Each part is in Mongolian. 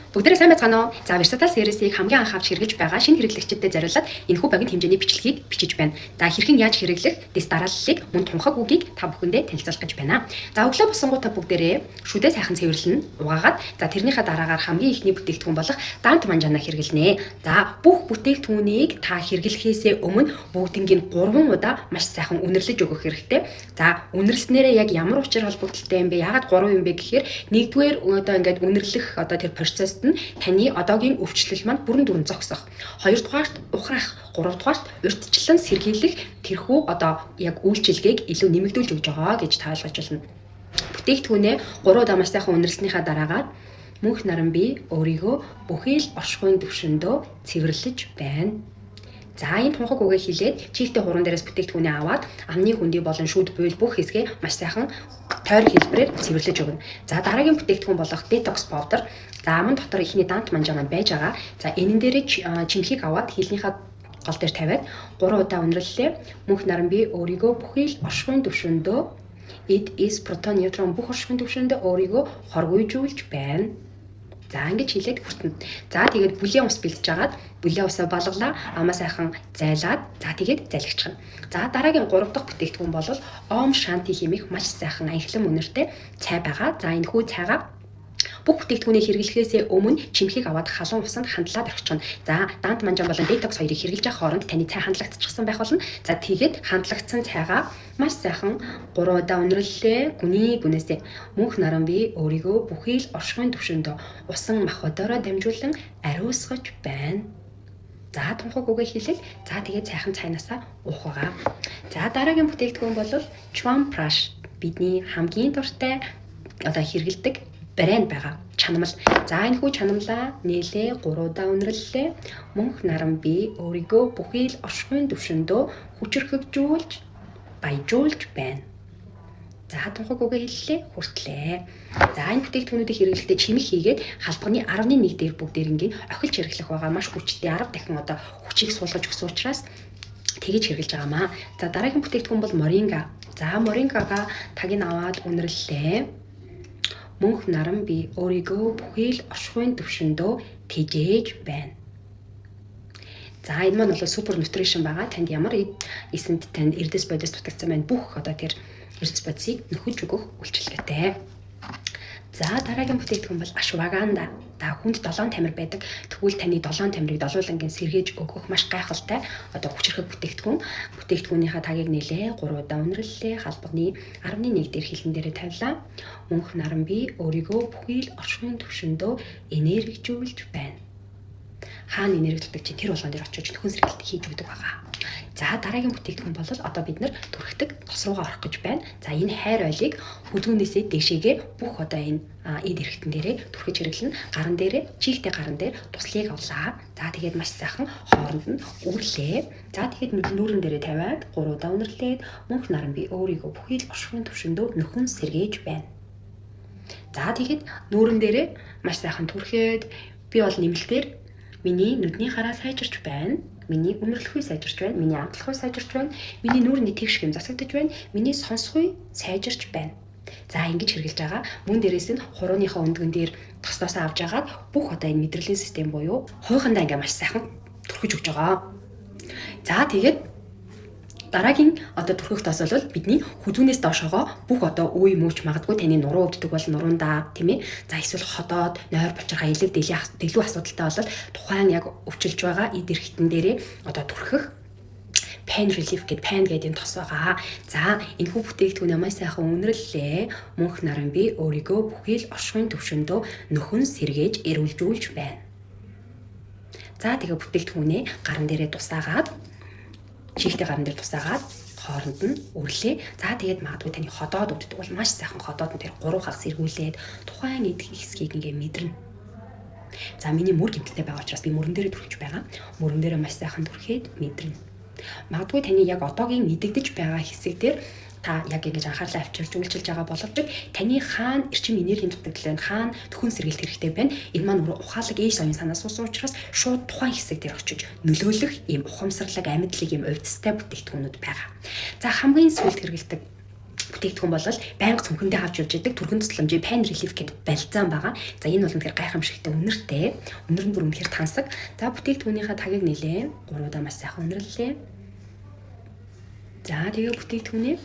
Бүгдээрээ сайн байцгаана уу? За Versatile series-ийг хамгийн анх авч хэрэглэж байгаа шинэ хэрэглэгчдэд зориулаад энэхүү богино хэмжээний бичлэгийг бичиж байна. За хэрхэн яаж хэрэглэх, дэс дарааллыг мөн тунхаг үгийг та бүхэндээ танилцуулах гэж байна. За өглөө босонгуу та бүгдээрээ шүдээ сайхан цэвэрлэн угаагаад за тэрнийхээ дараагаар хамгийн ихний бүтээгдэхүүн болох дант манжаанаа хэрэглэнэ. За бүх бүтээгдэхүүнийг та хэрэглэхээсээ өмнө бүгднийг 3 удаа маш сайхан үнэрлэж өгөх хэрэгтэй. За үнэрлснээрээ яг ямар учир холбогдолтой юм бэ? Яагаад 3 юм бэ гэхээр нэгдүгээр одоо ингээд үнэрлэх одоо тэр процесс таны одоогийн өвчлөл маань бүрэн дүрэн зогсох. Хоёрдугаарт ухрах, гуравдугаарт урьдчилан сэргийлэх тэрхүү одоо яг үйлчилгээг илүү нэмэгдүүлж өгж байгаа гэж таалгаж байна. Бүтээгдэхүүнээ 3 удаа маш сайхан үнэрлснийхаа дараагаар мөнх наран би өөрийгөө бүхий л оршихуйн төвшөндөө цэвэрлэж байна. За энэ тунхаг үгээ хэлээд чийгтэй хуран дээрээс бүтээгдэхүүнээ аваад амны хөндөй болон шүд буйл бүх хэсгээ маш сайхан тойр хэлбэрээр цэвэрлэж өгнө. За дараагийн бүтээгдэхүүн болох detox powder. За аман дотор ихний дант манжаа маань байж байгаа. За энэн дээрээ чимхийг аваад хилнийхээ гол дээр тавиад 3 удаа үнэрлэлээ. Мөнх наран би өөрийгөө бүхий л оршихуйн төвшөндөө it is proton neutron бүх оршихуйн төвшөндөө өөрийгөө хоргойжуулж байна. За ингэж хэлээд хүртэнэ. За тэгээд бүлээн ус бэлдэж агаад бүлээн усаа балгалаа амаа сайхан зайлаад за тэгээд залгичихна. За дараагийн 3 дахь бүтээгдэхүүн бол Om Shanti хэмээх маш сайхан аялан үнэртэй цай байгаа. За энэ хүү цайгаа бүх бүтээгдэхүүнийг хэрэглэхээсээ өмнө чимхийг аваад халуун усанд хандлаад орчихно. За дант манжаан болон detox хоёрыг хэрэглэж авах хооронд таны цай хандлагдчихсан байх болно. За тэгээд хандлагдсан цайгаа маш сайхан 3 удаа үнэрлэлээ. Гүнээсээ мөнх наран би өөрийгөө бүхий л оршихуйн төвшөндөө усан махбодороо дамжуулан ариусгаж байна. За тунхаг үгээ хэлээд за тэгээд сайхан цайнаасаа уух байгаа. За дараагийн бүтээгдэхүүн бол Chyawanprash бидний хамгийн дуртай одоо хэрэгэлдэг брэнд байгаа чанамал. За энэ хүү чанамлаа нээлээ 3 удаа үнэрлэлээ. Мөнх наран би өөрийгөө бүхий л оршихуйн төвшөндөө хүчрхэгжүүлж баяжуулж байна. За тунхаг үгээ хэллээ хүртлээ. За энэ бүтээгдэхүүнүүдийг хэрэглэхдээ чимэг хийгээд халбагны 11 дээр бүгдээрингийн охилж хэрэглэх байгаа. Маш хүчтэй 10 дахин одоо хүчийг суулгаж өгсөн учраас тэгэж хэрэглэж байгаамаа. За дараагийн бүтээгдэхүүн бол moringa. За морингага таг нь аваад үнэрлэлээ. Мөнх наран би өөрийгөө бүхий л оршихуйн төвшөндөө тэжээж байна. За энэ маань бол супер нутришн байгаа. Танд ямар эсэнд танд эрдэс бодис дутагдсан байна. Бүх одоо тэр эрдэс бодисыг нөхөж өгөх үйлчилгээтэй. За дараагийн бүтээгдэхүүн бол ashwagandha. За хүнд 7 тамир байдаг. Тэгвэл таны 7 тамирыг долуулангийн сэргээж өгөх маш гайхалтай одоо хүчрхэг бүтээгдэхүүн. Бүтээгдэхүүнийхээ тагийг нэлээ 3 удаа үнэрлэлээ. Халбагны 11 дээр хилэн дээрээ тавилаа. Мөнх наран би өөрийгөө бүхий л оршихуйн төвшөндөө энергижүүлж байна. Хаана энерги дутдаг чи тэр болгон дээр очиж нөхөн сэргэлт хийж өгдөг байгаа. За дараагийн бүтээгдэхүүн бол одоо бид нар түрхдэг тос руугаа орох гэж байна. За энэ хайр ойлыг хөдгөөнөөсөө дэшегээ бүх одоо энэ эд эрхтэн дээрээ түрхэж хэрэглэн гаран дээрээ чийгтэй гаран дээр туслыг авлаа. За тэгээд маш сайхан хооронд нь үрлээ. За тэгээд нүүрэн дээрээ тавиад 3 удаа үнэрлээд мөнх наран би өөрийгөө бүхий л оршихуйн төвшөндөө нөхөн сэргээж байна. За тэгээд нүүрэн дээрээ маш сайхан түрхээд би бол нэмэлтээр миний нүдний хараа сайжирч байна. Миний үнэрлэхүй сайжирч байна. Миний амтлахүй сайжирч байна. Миний нүүрний тэгш хэм засагдж байна. Миний сонсхүй сайжирч байна. За ингэж хэрэгжилж байгаа. Мөн дээрээс нь хурууныхаа өндгөн дээр тосноосоо авч агаад бүх одоо энэ мэдрэлийн систем буюу хуйхандаа ингээ маш сайхан түрхэж өгч байгаа. За тэгээд дараагийн одоо түрхэх тос бол бидний хүзүүнээс доошогоо бүх одоо үе мөч магадгүй таны нуруу өвддөг бол нурундаа тийм ээ. За эсвэл ходоод нойр бочирхай илэг дэлгүү асуудалтай бол тухайн яг өвчилж байгаа эд эрхтэн дээрээ одоо түрхэх pain relief гэдэг энэ тос байгаа. За энэ хүү бүтээгдэхүүнээ маш сайхан үнэрлэлээ. Мөнх наран би өөрийгөө бүхий л оршихуйн төвшөндөө нөхөн сэргээж эрүүлжүүлж байна. За тэгээ бүтээгдэхүүнээ гаран дээрээ тусаагаад чийгтэй гаран дээр тусаагаад хооронд нь үрлээ. За тэгээд магадгүй таны ходоод өвддөг бол маш сайхан ходоод нь тэр 3 хагас эргүүлээд тухайн эд хэсгийг ингээ мэдэрнэ. За миний мөр гэмтэлтэй байгаа учраас би мөрөн дээрээ түрхэж байгаа. Мөрөн дээрээ маш сайхан түрхээд мэдэрнэ. Магадгүй таны яг одоогийн мэдэгдэж байгаа хэсэг дээр та яг ингэж анхаарлаа авчирч үйлчилж байгаа боловч таны хаана эрчим энергийн дутагдал байна, хаана төхөн сэргээлт хэрэгтэй байна. Энэ маань ухаалаг ээж соён санаас суусан учраас шууд тухайн хэсэг дээр очиж нөлөөлөх ийм ухамсарлаг амьдлыг ийм увдстай бүтээгдэхүүнүүд байгаа. За хамгийн сүүлд хэрэгэлдэг бүтээгдэхүүн бол байнга цөмхөндөө авч явж байдаг түргэн тусламжийн Pan Relief гэдэг балзан байгаа. За энэ бол үнэхээр гайхамшигтай үнэртэй. Үнэр нь бүр үнэхээр тансаг. За бүтээгдэхүүнийхээ тагийг нэлээ 3 удаа маш сайхан үнэрлээ. За тэгээ бүтээгдэхүүнээ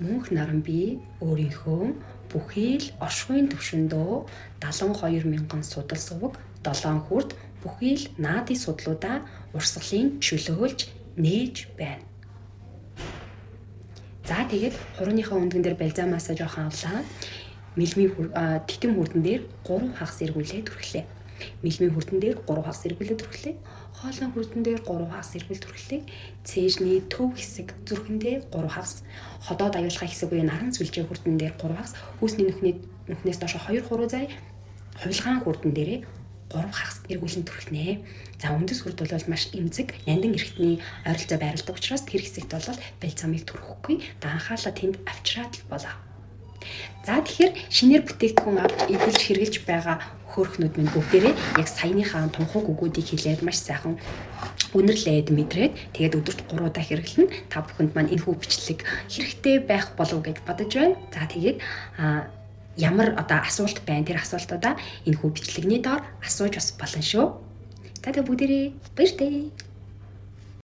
мөнх наран би өөрийнхөө бүхий л оршихуйн төвшөндөө 72,000 судал суваг 7 хүрд бүхий л наадын судлуудаа урсгалын чөлөөлж нээж байна. За тэгээд хурууныхаа өндгөн дээр балзамаасаа жоохон авлаа. Мэлмийн титэм хүрдэн дээр 3 хагас эргүүлээд түрхлээ. Мэлмийн хүрдэн дээр 3 хагас эргүүлээд түрхлээ. Хоолой хүрдэн дээр 3 хагас эргүүл түрхлээ. Цээжний төв хэсэг зүрхэндээ 3 хагас. Ходоод аюулгай хэсэг буюу наран сүлжээ хүрдэн дээр 3 хагас. Хүүсний нүхнээс доош 2 хуруу зай. Хувилгаан хүрдэн дээрээ 3 хагас эргүүлэн түрхнэ. За үндэс хүрд бол маш эмзэг, нандин эрхтний ойролцоо байрладаг учраас тэр хэсэгт бол балзамыг түрхэхгүй. Анхаалаа тэнд авчраад л болоо. За тэгэхээр шинээр бүтээгдэхүүн авч эвлж хэрглэж байгаа хөөрхнүүд минь бүгдээрээ яг саяныхаа тунхаг үгүүдийг хэлээд маш сайхан үнэрлээд мэдрээд тэгээд өдөрт 3 удаа хэрэглэнэ. Та бүхэнд маань энэхүү бичлэг хэрэгтэй байх болов гэж бодож байна. За тэгээд ямар одоо асуулт байна тэр асуултуудаа энэхүү бичлэгний доор асууж бас болно шүү. За тэгээ бүгдээрээ баяртай.